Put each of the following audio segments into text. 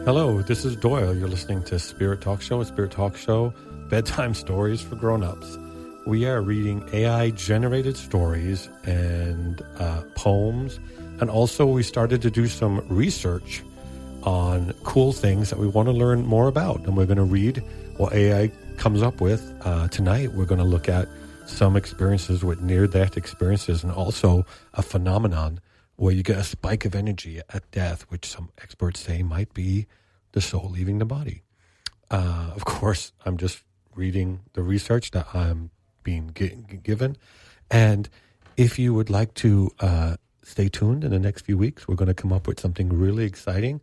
Hello, this is Doyle. You're listening to Spirit Talk Show, bedtime stories for grown-ups. We are reading AI-generated stories and poems, and also we started to do some research on cool things that we want to learn more about, and we're going to read what AI comes up with. Tonight, we're going to look at some experiences with near-death experiences, and also a phenomenon where you get a spike of energy at death, which some experts say might be the soul leaving the body. Of course, I'm just reading the research that I'm being given. And if you would like to stay tuned in the next few weeks, we're going to come up with something really exciting.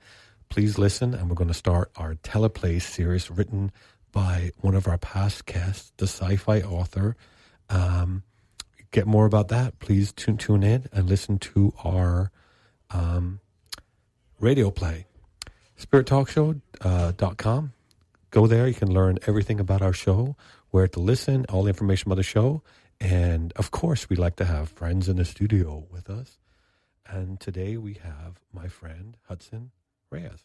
Please listen, and we're going to start our teleplay series written by one of our past guests, the sci-fi author. Get more about that, please tune in and listen to our radio play. SpiritTalkShow.com. Go there. You can learn everything about our show, where to listen, all the information about the show. And, of course, we like to have friends in the studio with us. And today we have my friend, Hudson Reyes.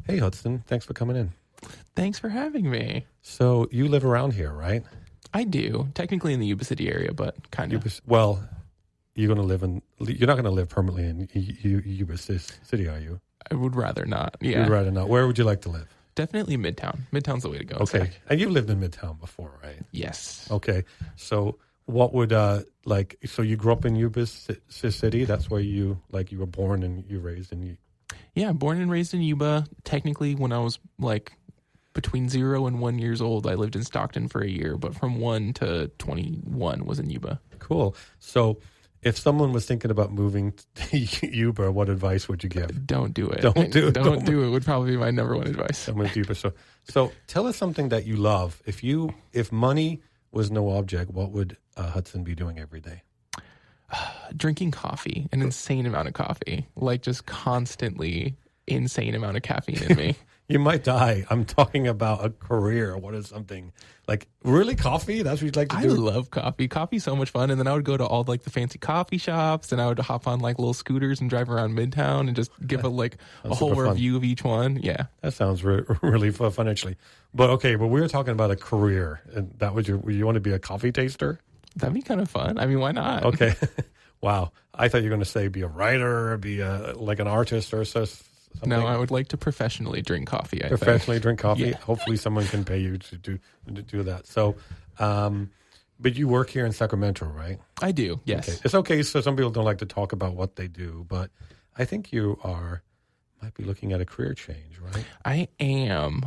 Hey, Hudson. Thanks for coming in. Thanks for having me. So you live around here, right? I do. Technically in the Yuba City area, but kind of. Well, you're not going to live permanently in Yuba City, are you? I would rather not. Yeah. You'd rather not. Where would you like to live? Definitely Midtown. Midtown's the way to go. Okay. And you've lived in Midtown before, right? Yes. Okay. So what would, so you grew up in Yuba City? That's where you were born and you raised in Yeah, born and raised in Yuba. Technically, when I was between 0 and 1 years old, I lived in Stockton for a year, but from 1 to 21 was in Yuba. Cool. So if someone was thinking about moving to Yuba, what advice would you give? Don't do it. Don't do it. Don't do it would probably be my number one advice. Don't move to Yuba. So tell us something that you love. If money was no object, what would Hudson be doing every day? Drinking coffee, an insane amount of coffee, just constantly insane amount of caffeine in me. You might die. I'm talking about a career. What is something really coffee? That's what you'd like to do? I love coffee. Coffee's so much fun. And then I would go to all the fancy coffee shops, and I would hop on little scooters and drive around Midtown and just give a whole review of each one. Yeah. That sounds really fun actually. But we were talking about a career, and that was you want to be a coffee taster? That'd be kind of fun. I mean, why not? Okay. Wow. I thought you were going to say be a writer, be an artist or something. No, I would like to professionally drink coffee. Drink coffee. Yeah. Hopefully someone can pay you to do that. So, but you work here in Sacramento, right? I do, yes. Okay. It's okay. So some people don't like to talk about what they do, but I think you might be looking at a career change, right? I am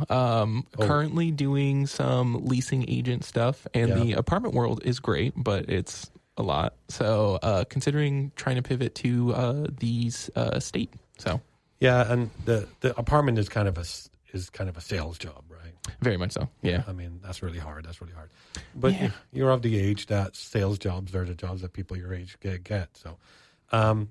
currently doing some leasing agent stuff, and the apartment world is great, but it's a lot. So considering trying to pivot to the state. So. Yeah, and the apartment is kind of a sales job, right? Very much so. Yeah. I mean, that's really hard. But you're of the age that sales jobs are the jobs that people your age get. So,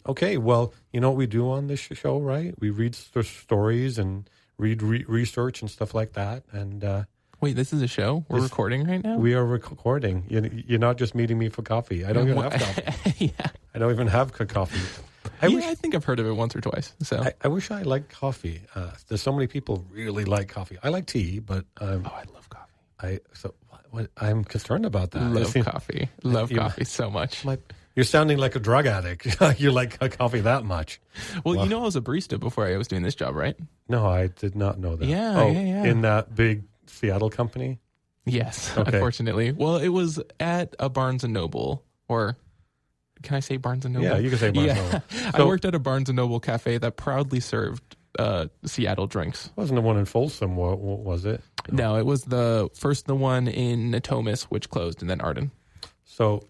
okay. Well, you know what we do on this show, right? We read stories and read research and stuff like that. And wait, this is a show? We're recording right now? We are recording. You're not just meeting me for coffee. I don't even have coffee. Yeah. I don't even have coffee. I think I've heard of it once or twice. So I wish I liked coffee. There's so many people really like coffee. I like tea, but I love coffee. I'm concerned about that. Love coffee so much. You're sounding like a drug addict. You like coffee that much. Well, I was a barista before I was doing this job, right? No, I did not know that. Yeah. In that big Seattle company? Yes, okay. Unfortunately. Well, it was at a Barnes & Noble, or can I say Barnes & Noble? Yeah, you can say Barnes & Noble. I worked at a Barnes & Noble cafe that proudly served Seattle drinks. Wasn't the one in Folsom, was it? No, it was the one in Natomas, which closed, and then Arden. So,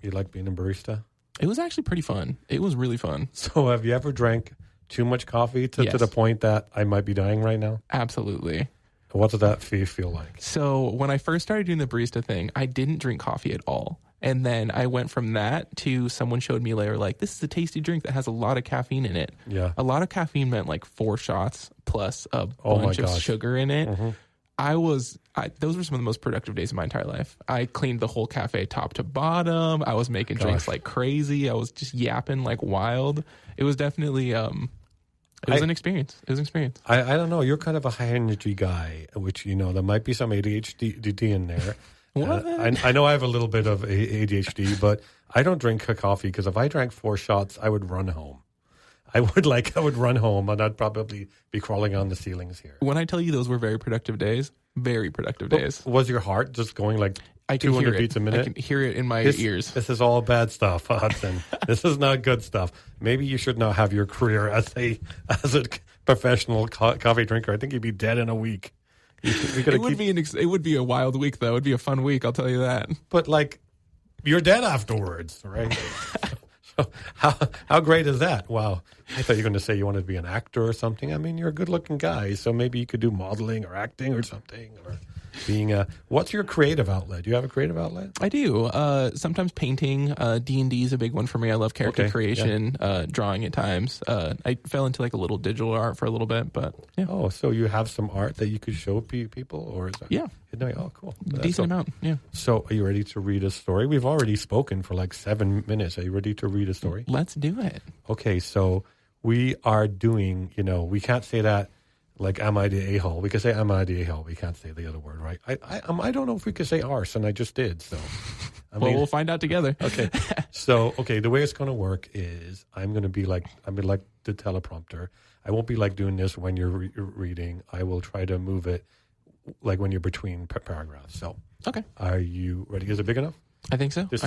you like being a barista? It was actually pretty fun. It was really fun. So, have you ever drank too much coffee to the point that I might be dying right now? Absolutely. What does that feel like? So when I first started doing the barista thing, I didn't drink coffee at all. And then I went from that to someone showed me later, this is a tasty drink that has a lot of caffeine in it. Yeah. A lot of caffeine meant 4 shots plus a bunch of sugar in it. Mm-hmm. Those were some of the most productive days of my entire life. I cleaned the whole cafe top to bottom. I was making drinks like crazy. I was just yapping like wild. It was definitely It was an experience. I don't know. You're kind of a high energy guy, which, there might be some ADHD in there. What? I know I have a little bit of ADHD, but I don't drink coffee because if I drank 4 shots, I would run home. I would run home, and I'd probably be crawling on the ceilings here. When I tell you those were very productive days. Was your heart just going like I can 200 hear it. beats a minute? I can hear it in my ears. This is all bad stuff, Hudson. This is not good stuff. Maybe you should not have your career as a professional coffee drinker. I think you'd be dead in a week. It would be a wild week, though. It'd be a fun week, I'll tell you that. But you're dead afterwards, right? So how great is that? Wow. I thought you were going to say you wanted to be an actor or something. I mean, you're a good-looking guy, so maybe you could do modeling or acting or something, or being what's your creative outlet? Do you have a creative outlet? I do. Sometimes painting. D&D is a big one for me. I love character creation, drawing at times. I fell into a little digital art for a little bit, but yeah. Oh, so you have some art that you could show people, or is that? Yeah. Oh, cool. Decent amount, yeah. So are you ready to read a story? We've already spoken for 7 minutes. Are you ready to read a story? Let's do it. Okay, so we are doing, we can't say that am I the a-hole? We can say am I the a-hole. We can't say the other word, right? I don't know if we could say arse, and I just did, so. We'll find out together. Okay. So, the way it's going to work is I'm going to be like the teleprompter. I won't be doing this when you're reading. I will try to move it when you're between paragraphs. So, okay. Are you ready? Is it big enough? I think so. This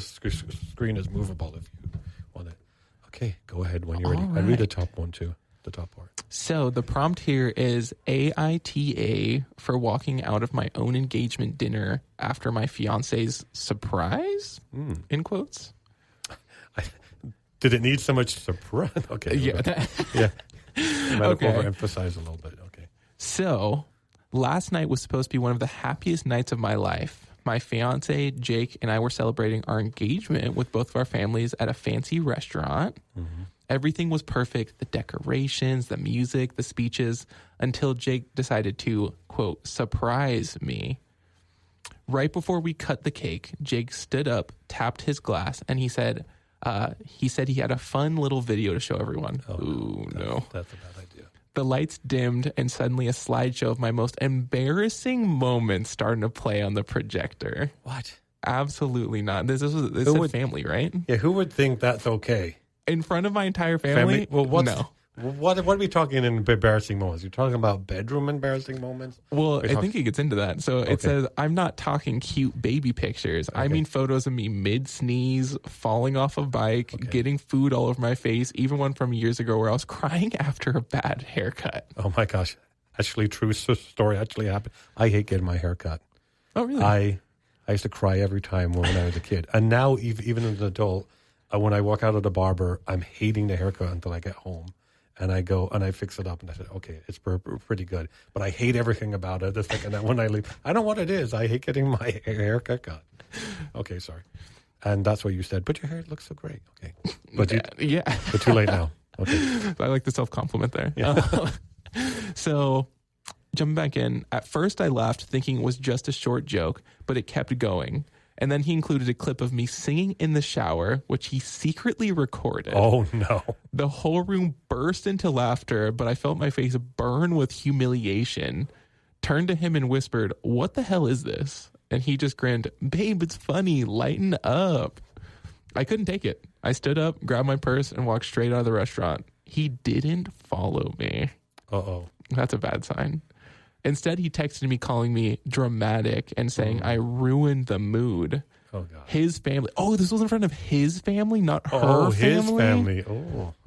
screen is movable if you want it. Okay, go ahead when you're ready. Right. I read the top one too. The top part. So the prompt here is AITA for walking out of my own engagement dinner after my fiance's surprise, in quotes. Did it need so much surprise? Okay. Yeah. Yeah. You might have overemphasized a little bit. Okay. So last night was supposed to be one of the happiest nights of my life. My fiance, Jake, and I were celebrating our engagement with both of our families at a fancy restaurant. Mm-hmm. Everything was perfect, the decorations, the music, the speeches, until Jake decided to, quote, surprise me. Right before we cut the cake, Jake stood up, tapped his glass, and he said he had a fun little video to show everyone. Oh, no. That's a bad idea. The lights dimmed, and suddenly a slideshow of my most embarrassing moments started to play on the projector. What? Absolutely not. This is a family, right? Yeah, who would think that's okay? In front of my entire family? Well, no. What are we talking in embarrassing moments? You're talking about bedroom embarrassing moments? Well, I think he gets into that. So it says, I'm not talking cute baby pictures. Okay. I mean photos of me mid-sneeze, falling off a bike, getting food all over my face, even one from years ago where I was crying after a bad haircut. Oh, my gosh. Actually, true story actually happened. I hate getting my hair cut. Oh, really? I used to cry every time when I was a kid. And now, even as an adult, when I walk out of the barber, I'm hating the haircut until I get home. And I go and I fix it up and I said, okay, it's pretty good. But I hate everything about it. The second that when I leave, I don't know what it is. I hate getting my haircut cut. Okay, sorry. And that's what you said. But your hair looks so great. Okay. But but too late now. Okay. I like the self-compliment there. Yeah. So jumping back in, at first I laughed thinking it was just a short joke, but it kept going. And then he included a clip of me singing in the shower, which he secretly recorded. Oh, no. The whole room burst into laughter, but I felt my face burn with humiliation. Turned to him and whispered, "What the hell is this?" And he just grinned, "Babe, it's funny. Lighten up." I couldn't take it. I stood up, grabbed my purse, and walked straight out of the restaurant. He didn't follow me. Uh-oh. That's a bad sign. Instead, he texted me calling me dramatic and saying I ruined the mood. Oh, God. His family. Oh, this was in front of his family, not her family. His family.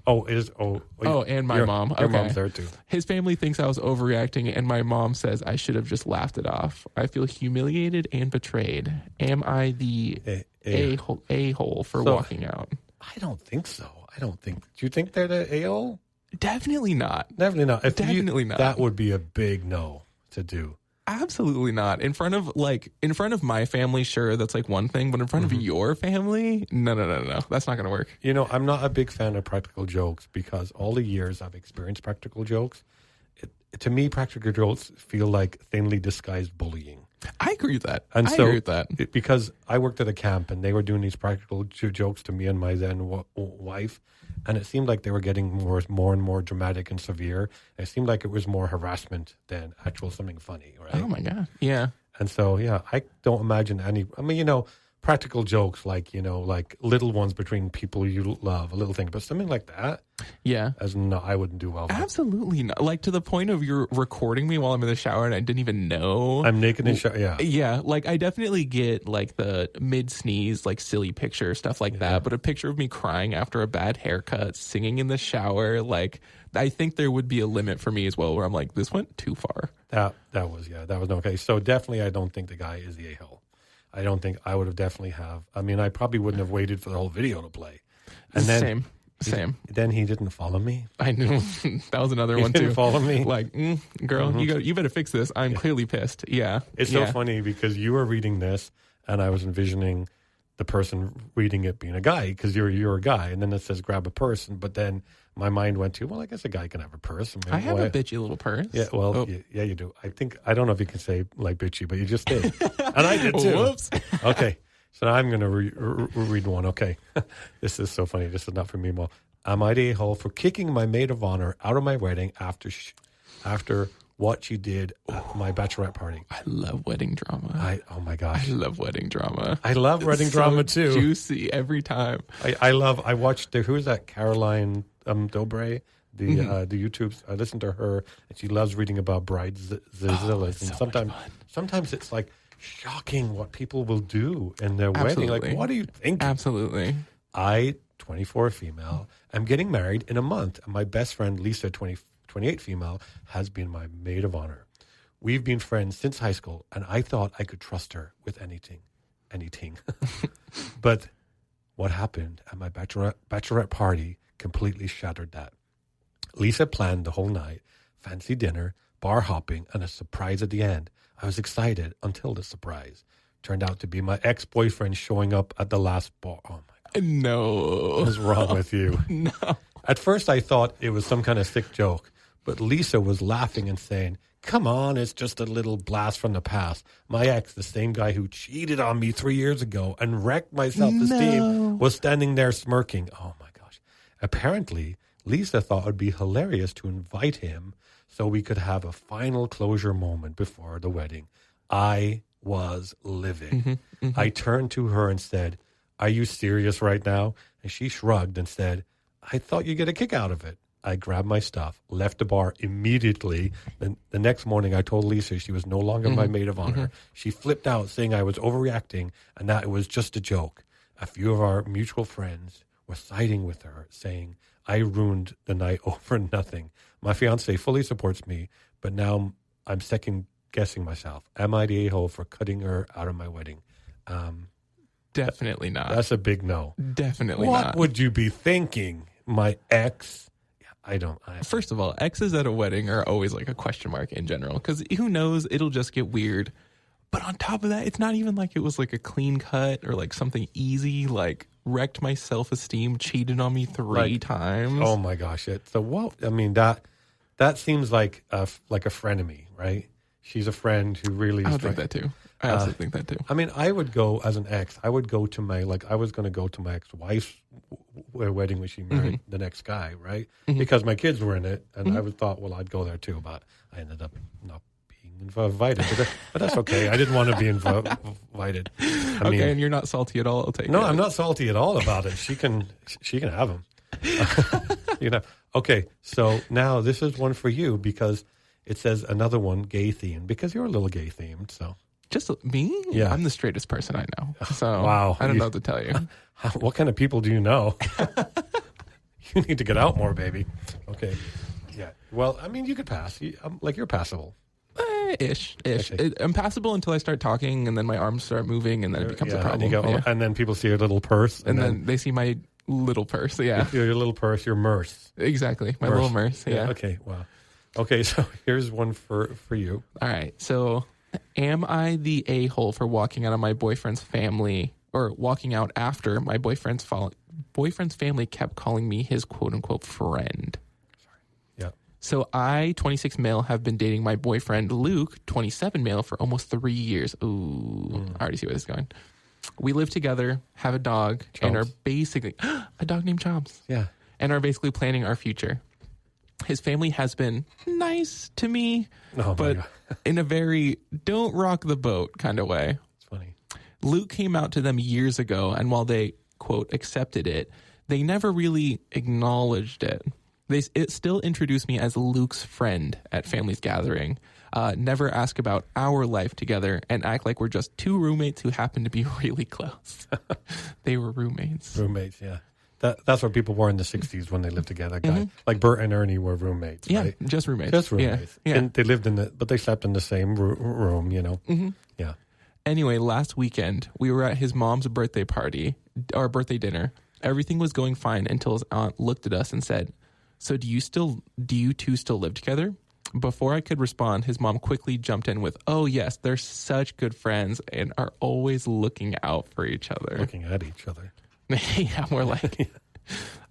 And my mom. Your mom's there, too. His family thinks I was overreacting, and my mom says I should have just laughed it off. I feel humiliated and betrayed. Am I the a-hole for walking out? I don't think so. Do you think they're the a-hole? Definitely not. Definitely not. Definitely not. That would be a big no to do. Absolutely not. In front of my family, sure, that's one thing, but in front of your family, no. That's not going to work. I'm not a big fan of practical jokes because all the years I've experienced practical jokes, to me, practical jokes feel like thinly disguised bullying. I agree with that. And I agree with that. Because I worked at a camp and they were doing these practical jokes to me and my then wife, and it seemed like they were getting more and more dramatic and severe. It seemed like it was more harassment than actual something funny, right? Oh my God. Yeah. And so, yeah, I don't imagine practical jokes like little ones between people you love, a little thing, but something like that. Yeah. I wouldn't do well with. Absolutely not. Like to the point of you're recording me while I'm in the shower and I didn't even know. I'm naked in the shower. Yeah. Yeah. Like I definitely get like the mid sneeze, like silly picture, stuff like that. But a picture of me crying after a bad haircut, singing in the shower, like I think there would be a limit for me as well where I'm like, this went too far. That was okay. So definitely I don't think the guy is the a-hole. I don't think I would have definitely have. I mean, I probably wouldn't have waited for the whole video to play. And then Same. Then he didn't follow me. I knew that was another one too. He didn't follow me. Like, girl, you better fix this. I'm clearly pissed. Yeah. It's so funny because you were reading this and I was envisioning the person reading it being a guy because you're a guy, and then it says grab a purse, but then my mind went to, well, I guess a guy can have a purse. I mean, I have a bitchy little purse. Yeah, well, yeah, you do. I don't know if you can say like bitchy, but you just did, and I did too. Whoops. Okay, so now I'm going to read one. Okay, this is so funny. This is not for me, Mo. Am I the a-hole for kicking my maid of honor out of my wedding after what she did at my bachelorette party? I love wedding drama. Oh my gosh. I love wedding drama. I love wedding drama too. Juicy every time. I watched who is that? Caroline Dobre, the YouTubes. I listened to her and she loves reading about bridezillas. And sometimes it's like shocking what people will do in their wedding. Like, what do you think? Absolutely. 24 female, I'm getting married in a month, and my best friend Lisa, 28 female, has been my maid of honor. We've been friends since high school, and I thought I could trust her with anything. But what happened at my bachelorette party completely shattered that. Lisa planned the whole night, fancy dinner, bar hopping, and a surprise at the end. I was excited until the surprise turned out to be my ex-boyfriend showing up at the last bar. Oh, my God. No. What is wrong with you? No. At first, I thought it was some kind of sick joke, but Lisa was laughing and saying, come on, it's just a little blast from the past. My ex, the same guy who cheated on me 3 years ago and wrecked my self-esteem, was standing there smirking. Oh, my gosh. Apparently, Lisa thought it would be hilarious to invite him so we could have a final closure moment before the wedding. I was livid. I turned to her and said, are you serious right now? And she shrugged and said, I thought you'd get a kick out of it. I grabbed my stuff, left the bar immediately. Then the next morning, I told Lisa she was no longer my maid of honor. She flipped out, saying I was overreacting and that it was just a joke. A few of our mutual friends were siding with her, saying I ruined the night over nothing. My fiance fully supports me, but now I'm second-guessing myself. Am I the a-hole for cutting her out of my wedding? Definitely not. That's a big no. Definitely not. What would you be thinking? My ex? First of all, exes at a wedding are always like a question mark in general because who knows? It'll just get weird. But on top of that, it's not even like it was like a clean cut or like something easy, like wrecked my self-esteem, cheated on me three times. Oh my gosh. I mean, that seems like a frenemy, right? She's a friend who really I would think that too. I also think that too. I mean, I would go as an ex. I would go to I was going to go to my ex-wife's wedding when she married the next guy, right? Because my kids were in it, and I thought, well, I'd go there too, but I ended up not being invited. But that's okay. I didn't want to be invited. I mean, and you're not salty at all. I'll take it. No, I'm not salty at all about it. She can have them. Okay, so now this is one for you because it says another one gay themed because you're a little gay themed, so. Just me? Yeah. I'm the straightest person I know. So wow. I don't know what to tell you. What kind of people do you know? You need to get out more, baby. Okay. Yeah. Well, I mean, you could pass. You're passable. Ish. Okay. I'm passable until I start talking, and then my arms start moving, and then it becomes a problem. And then people see your little purse. And then they see my little purse, yeah. Your little purse, your mirth. Exactly. My little mirth, yeah. Okay, wow. Okay, so here's one for you. All right, so am I the a-hole for walking out of my boyfriend's family or walking out after my boyfriend's family kept calling me his quote-unquote friend? Sorry. Yeah. So I, 26 male, have been dating my boyfriend Luke, 27 male, for almost 3 years. Ooh, I already see where this is going. We live together, have a dog, Chomps. and are basically a dog named Chomps. Yeah. And are basically planning our future. His family has been nice to me, but in a very don't rock the boat kind of way. It's funny. Luke came out to them years ago, and while they, quote, accepted it, they never really acknowledged it. It still introduced me as Luke's friend at family's gathering, never ask about our life together, and act like we're just two roommates who happen to be really close. They were roommates. Roommates, yeah. That's what people were in the 60s when they lived together. Like Bert and Ernie were roommates, yeah, right? just roommates. Just roommates. Yeah. And they lived but they slept in the same room, you know? Mm-hmm. Yeah. Anyway, last weekend, we were at his mom's birthday party, our birthday dinner. Everything was going fine until his aunt looked at us and said, "So do you two still live together?" Before I could respond, his mom quickly jumped in with, "Oh yes, they're such good friends and are always looking out for each other." Looking at each other. Yeah, more like,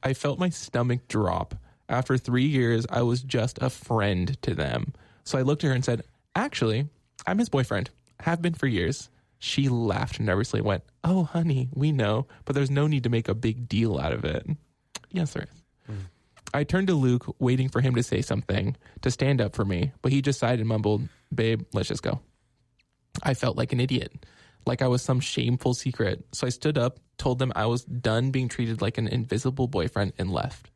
I felt my stomach drop. After 3 years, I was just a friend to them. So I looked at her and said, "Actually, I'm his boyfriend. Have been for years." She laughed nervously and went, "Oh, honey, we know, but there's no need to make a big deal out of it." Yes, there is. I turned to Luke, waiting for him to say something, to stand up for me, but he just sighed and mumbled, "Babe, let's just go." I felt like an idiot, like I was some shameful secret. So I stood up, told them I was done being treated like an invisible boyfriend, and left.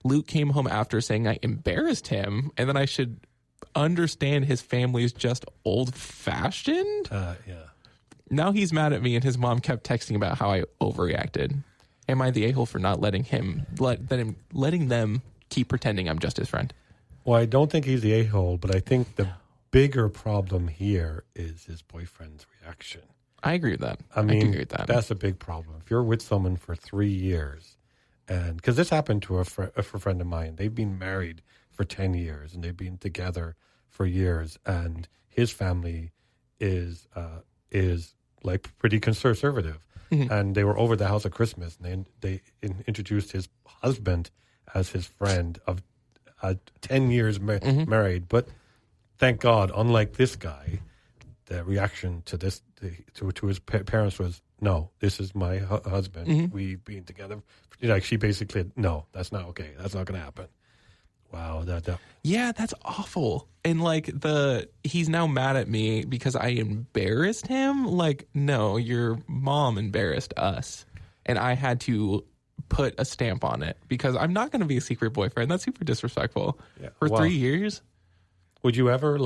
Luke came home after saying I embarrassed him and that I should understand his family is just old-fashioned. Yeah. Now he's mad at me, and his mom kept texting about how I overreacted. Am I the a-hole for not letting them keep pretending I'm just his friend? Well, I don't think he's the a-hole, but I think the bigger problem here is his boyfriend's reaction. I agree with that. I mean, do agree with that. That's a big problem. If you're with someone for 3 years, and because this happened to a friend of mine, they've been married for 10 years, and they've been together for years, and his family is like pretty conservative. Mm-hmm. And they were over the house at Christmas, and they introduced his husband as his friend of 10 years married. But thank God, unlike this guy, the reaction to this to his parents was, "No, this is my husband. Mm-hmm. We've been together." Like she basically, "No, that's not okay. That's not going to happen." Wow, yeah, that's awful. And like he's now mad at me because I embarrassed him. Like, no, your mom embarrassed us, and I had to put a stamp on it because I'm not going to be a secret boyfriend. That's super disrespectful. Yeah. For 3 years. Would you ever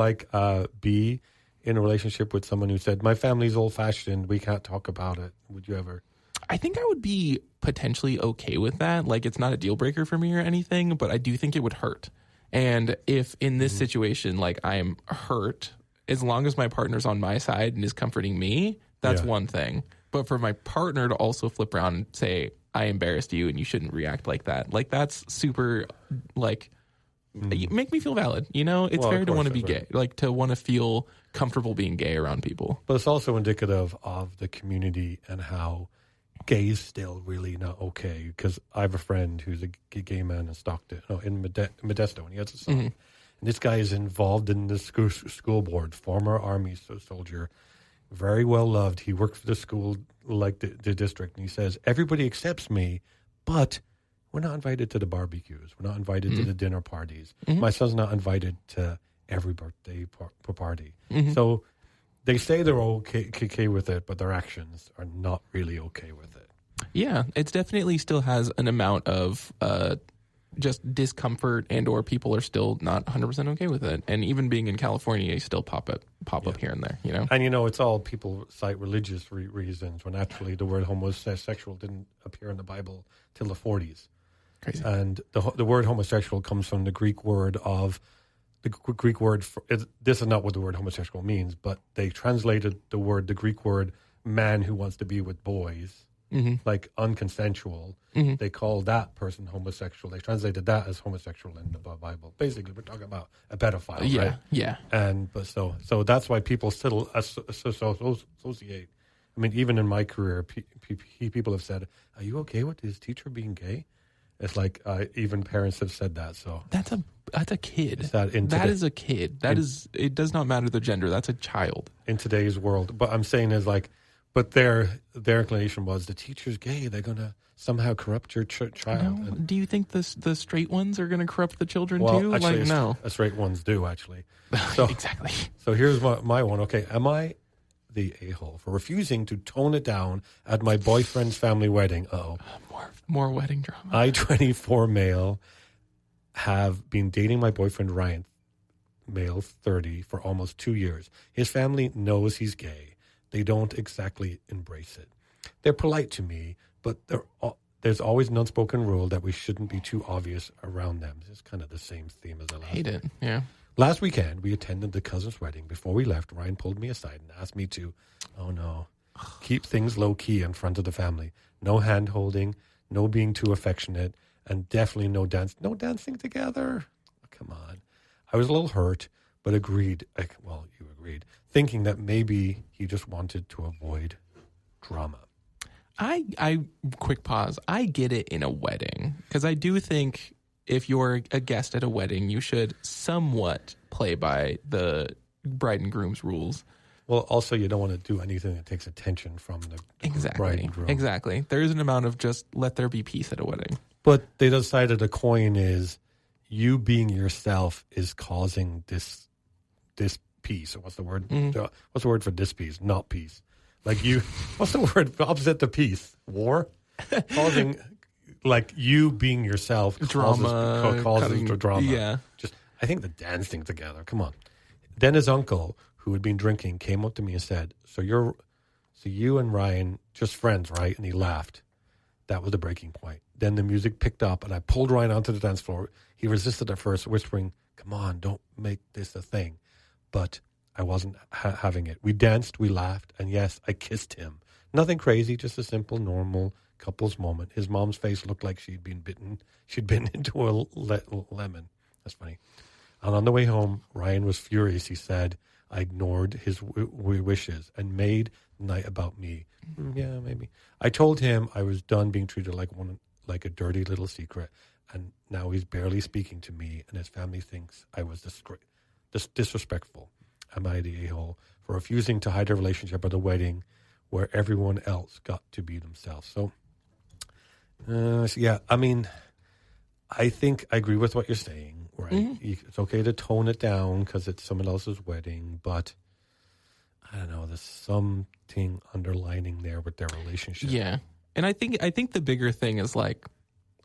be in a relationship with someone who said, "My family's old-fashioned, we can't talk about it"? Would you ever? I think I would be potentially okay with that. Like, it's not a deal breaker for me or anything, but I do think it would hurt. And if in this situation, like, I'm hurt, as long as my partner's on my side and is comforting me, that's one thing. But for my partner to also flip around and say, "I embarrassed you and you shouldn't react like that," like, that's super, like, make me feel valid. You know, it's fair to want to be gay, like to want to feel comfortable being gay around people. But it's also indicative of the community and how gay is still really not okay. Because I have a friend who's a gay man in Stockton, in Modesto, and he has a son. Mm-hmm. And this guy is involved in the school board, former Army soldier, very well loved. He works for the school, like the district, and he says, "Everybody accepts me, but we're not invited to the barbecues. We're not invited to the dinner parties. Mm-hmm. My son's not invited to every birthday party." Mm-hmm. So they say they're okay with it, but their actions are not really okay with it. Yeah, it definitely still has an amount of just discomfort, and or people are still not 100% okay with it. And even being in California, you still pop up here and there, you know? And, it's all people cite religious reasons when actually the word homosexual didn't appear in the Bible till the 40s. Crazy. And the word homosexual comes from the Greek word for, this is not what the word homosexual means, but they translated the Greek word man who wants to be with boys, like unconsensual. Mm-hmm. They call that person homosexual. They translated that as homosexual in the Bible. Basically, we're talking about a pedophile, right? Yeah. But so that's why people still associate. I mean, even in my career, people have said, "Are you okay with his teacher being gay?" It's like even parents have said that. So that's a kid. That is a kid. It does not matter the gender. That's a child in today's world. But I'm saying is like, but their inclination was the teacher's gay. They're gonna somehow corrupt your child. No. Do you think the straight ones are gonna corrupt the children too? Actually, like no, straight ones do actually. So exactly. So here's my one. Okay, am I the a-hole for refusing to tone it down at my boyfriend's family wedding? More wedding drama. I, 24 male, have been dating my boyfriend Ryan, male 30, for almost 2 years. His family knows he's gay. They don't exactly embrace it. They're polite to me, but there's always an unspoken rule that we shouldn't be too obvious around them. It's kind of the same theme as the last. Hate it. Yeah. Last weekend, we attended the cousin's wedding. Before we left, Ryan pulled me aside and asked me to, keep things low-key in front of the family. No hand-holding, no being too affectionate, and definitely no dancing together. Oh, come on. I was a little hurt, but agreed. You agreed, thinking that maybe he just wanted to avoid drama. I quick pause. I get it in a wedding, because I do think if you're a guest at a wedding, you should somewhat play by the bride and groom's rules. Well, also, you don't want to do anything that takes attention from the bride and groom. Exactly. There is an amount of just let there be peace at a wedding. But the other side of the coin is you being yourself is causing this peace. What's the word? Mm-hmm. What's the word for dis-peace? Not peace. Like you, what's the word opposite to peace? War? Causing... Like you being yourself causes the drama. Yeah. I think the dancing together. Come on. Then his uncle, who had been drinking, came up to me and said, So you and Ryan just friends, right? And he laughed. That was the breaking point. Then the music picked up, and I pulled Ryan onto the dance floor. He resisted at first, whispering, "Come on, don't make this a thing." But I wasn't having it. We danced, we laughed, and yes, I kissed him. Nothing crazy, just a simple, normal couple's moment. His mom's face looked like she'd been into a lemon. That's funny. And on the way home, Ryan was furious. He said I ignored his wishes and made the night about me. Yeah, maybe. I told him I was done being treated like a dirty little secret, and now he's barely speaking to me, and his family thinks I was disrespectful. Am I the a-hole for refusing to hide a relationship at a wedding where everyone else got to be themselves? So, yeah, I mean, I think I agree with what you're saying, right? Mm-hmm. It's okay to tone it down because it's someone else's wedding, but I don't know, there's something underlining there with their relationship. Yeah. And I think the bigger thing is like,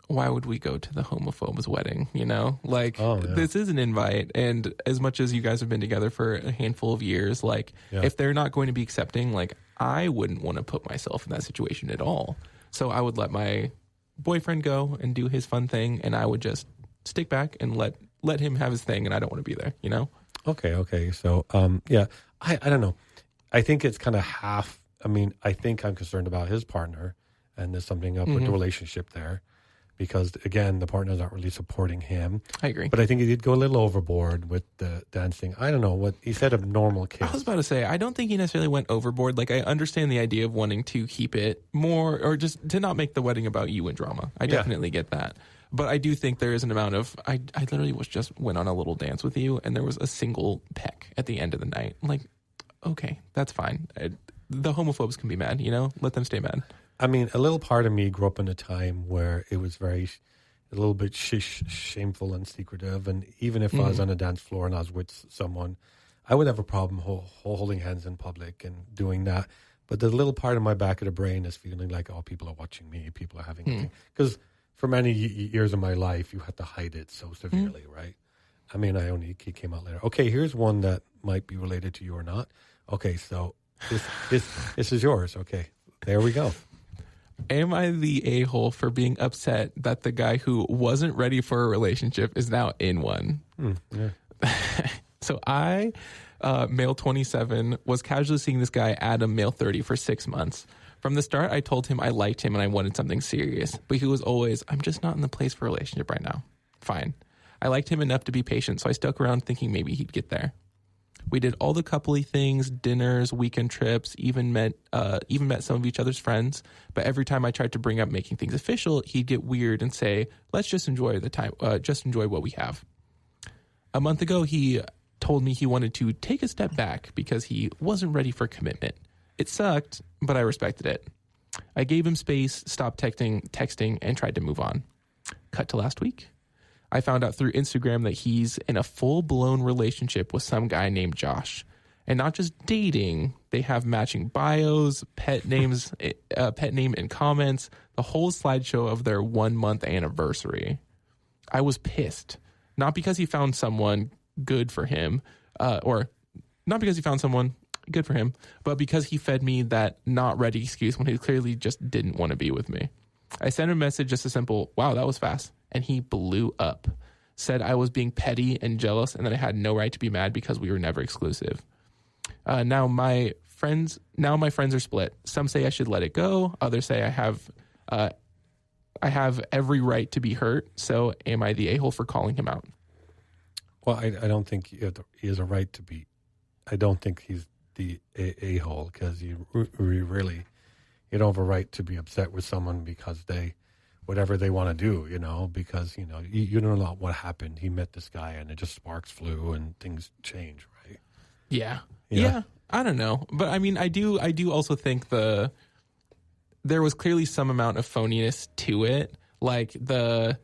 why would we go to the homophobe's wedding? You know, like this is an invite. And as much as you guys have been together for a handful of years, like if they're not going to be accepting, like I wouldn't want to put myself in that situation at all. So I would let my boyfriend go and do his fun thing. And I would just stick back and let him have his thing. And I don't want to be there, you know? Okay. So, I don't know. I think it's kind of half. I mean, I think I'm concerned about his partner and there's something up with the relationship there. Because, again, the partner's not really supporting him. I agree. But I think he did go a little overboard with the dancing. I don't know. What he said, a normal kiss. I was about to say, I don't think he necessarily went overboard. Like, I understand the idea of wanting to keep it more, or just to not make the wedding about you and drama. I definitely get that. But I do think there is an amount of, I literally went on a little dance with you, and there was a single peck at the end of the night. I'm like, okay, that's fine. The homophobes can be mad, you know? Let them stay mad. I mean, a little part of me grew up in a time where it was a little bit shameful and secretive. And even if I was on a dance floor and I was with someone, I would have a problem holding hands in public and doing that. But the little part of my back of the brain is feeling like, oh, people are watching me. People are having... Because for many years of my life, you had to hide it so severely, right? I mean, it came out later. Okay, here's one that might be related to you or not. Okay, so this is yours. Okay, there we go. Am I the a-hole for being upset that the guy who wasn't ready for a relationship is now in one? So I, male 27, was casually seeing this guy, Adam, male 30, for 6 months. From the start, I told him I liked him and I wanted something serious. But he was always, I'm just not in the place for a relationship right now. Fine. I liked him enough to be patient, so I stuck around thinking maybe he'd get there. We did all the coupley things, dinners, weekend trips, even met some of each other's friends. But every time I tried to bring up making things official, he'd get weird and say, let's just enjoy the time, just enjoy what we have. A month ago, he told me he wanted to take a step back because he wasn't ready for commitment. It sucked, but I respected it. I gave him space, stopped texting, and tried to move on. Cut to last week. I found out through Instagram that he's in a full-blown relationship with some guy named Josh. And not just dating, they have matching bios, pet name and comments, the whole slideshow of their 1-month anniversary. I was pissed. Not because he found someone good for him, but because he fed me that not ready excuse when he clearly just didn't want to be with me. I sent him a message, just a simple, wow, that was fast. And he blew up. Said I was being petty and jealous and that I had no right to be mad because we were never exclusive. Now my friends are split. Some say I should let it go. Others say I have every right to be hurt. So am I the a-hole for calling him out? Well, I don't think he has a right to be. I don't think he's the a-hole because you don't have a right to be upset with someone because whatever they want to do, because, you don't know what happened. He met this guy and it just sparks flew and things change, right? Yeah. Yeah. I don't know. But I mean, I do also think there was clearly some amount of phoniness to it. Like the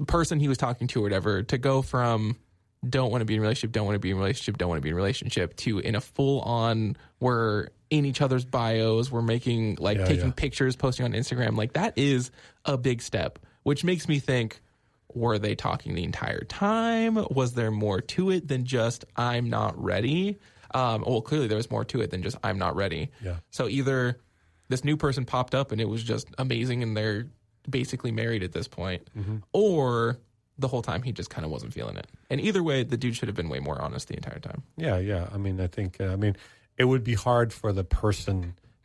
person he was talking to or whatever, to go from don't want to be in a relationship, don't want to be in a relationship, don't want to be in a relationship to in a full on we're in each other's bios, we're making taking pictures, posting on Instagram. Like that is a big step, which makes me think, were they talking the entire time? Was there more to it than just I'm not ready? Well, clearly there was more to it than just I'm not ready. Yeah. So either this new person popped up and it was just amazing and they're basically married at this point, or the whole time he just kind of wasn't feeling it. And either way, the dude should have been way more honest the entire time. Yeah. I mean, I think, it would be hard for the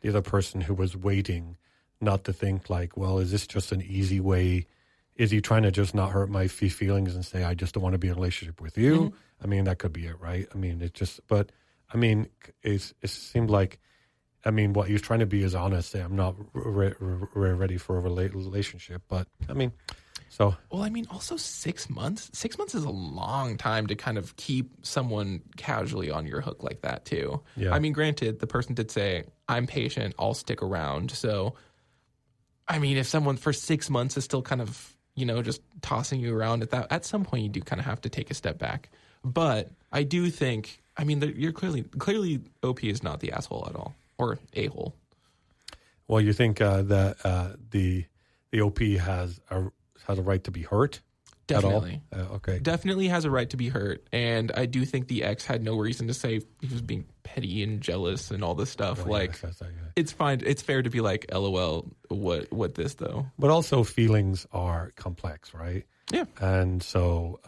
other person who was waiting not to think like, well, is this just an easy way? Is he trying to just not hurt my feelings and say, I just don't want to be in a relationship with you? Mm-hmm. I mean, that could be it, right? I mean, it seemed like, what he was trying to be is honest, say, I'm not ready for a relationship. But, also 6 months. 6 months is a long time to kind of keep someone casually on your hook like that, too. Yeah. I mean, granted, the person did say, I'm patient, I'll stick around. So, if someone for 6 months is still kind of, just tossing you around at some point you do kind of have to take a step back. But I do think, you're clearly OP is not the asshole at all, or a-hole. Well, you think that the OP has a right to be hurt? Definitely. Okay. Definitely has a right to be hurt. And I do think the ex had no reason to say he was being petty and jealous and all this stuff. It's fine. It's fair to be like, LOL, what this though? But also feelings are complex, right? Yeah. And so,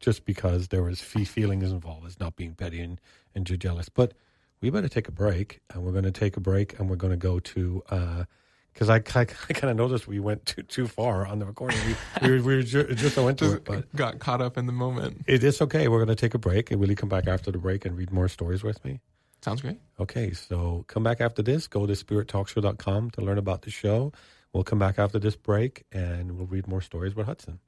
just because there was feelings involved is not being petty and jealous. But we better take a break. And we're going to take a break and we're going to go to... because I kind of noticed we went too far on the recording. We just went to it, but got caught up in the moment. It's okay. We're going to take a break, and will you come back after the break and read more stories with me? Sounds great. Okay, so come back after this. Go to spirittalkshow.com to learn about the show. We'll come back after this break, and we'll read more stories with Hudson.